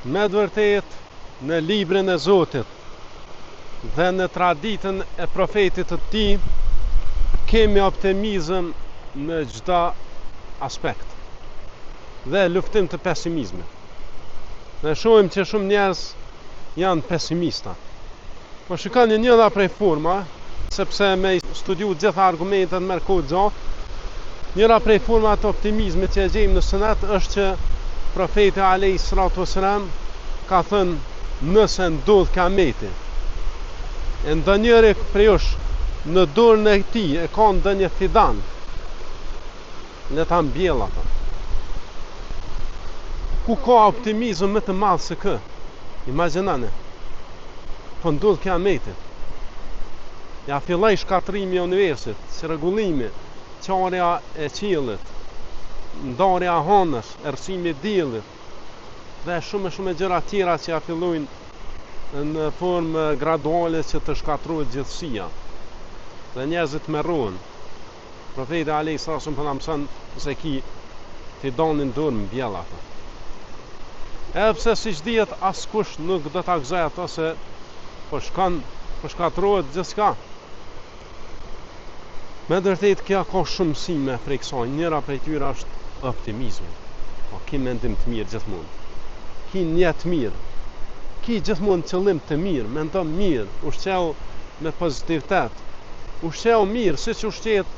Me vërtet në librin e Zotit dhe në traditën e profetit të tij kemi optimizëm në çdo aspekt dhe luftim të pesimizmit. Ne shohim që shumë njerëz janë pesimista. Po shikoni njëra prej forma, sepse me studiu gjitha argumentet me kohë gjatë, njëra prej forma të optimizmit që e gjejmë në Sunet është që profeti alayhi salatu wasalam ka thënë nëse ndodh kiameti, e ndonjëri prej jush në dorën e tij e ka ndonjë fidan, le ta mbjell atë. Ku ka optimizëm më të madh se kë? Imagjinoni. Po ndodh kiameti. Ja filloi shkatrimi i universit, si rregullimi, qarja e qiellit, ndarja e hënës, errësimi i diellit dhe shumë gjëra tjera që ja fillojnë në formë graduale që të shkatrohet gjithësia. Dhe njerëzit merrohen. Profeti alayhi salatu wasallam na mëson se ki fidanin dorë mbjell atë. Edhe pse siç dihet askush nuk do ta gëzoj ato se po shkatrohet gjithçka. Me vërtet kjo ka shumë mësime prej kësaj. Njëra prej tyre është optimizmi. Po ki mendim të mirë gjithmonë. Ki një të mirë. Ki gjithmonë qëllim të mirë, mendo mirë, ushqeu me pozitivitet. Ushqeu mirë, siç ushqehet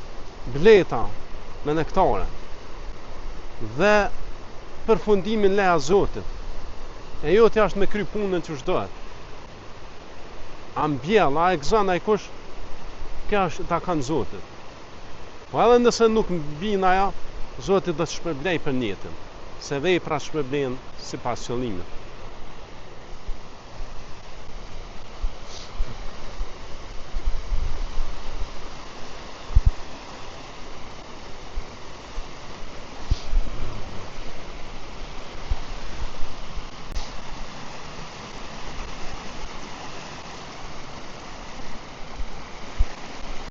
bleta me nektare. Dhe përfundimin leja Zotit. E jo t'ja është me kry punën që shdohet. A mbjell, a e gëzon, a i kush, kjo është ta kanë Zotit. Po edhe nëse nuk mbin ajo, Zotit do të shpërblej për njëtin, se vepra shpërblejnë sipas qëllimit.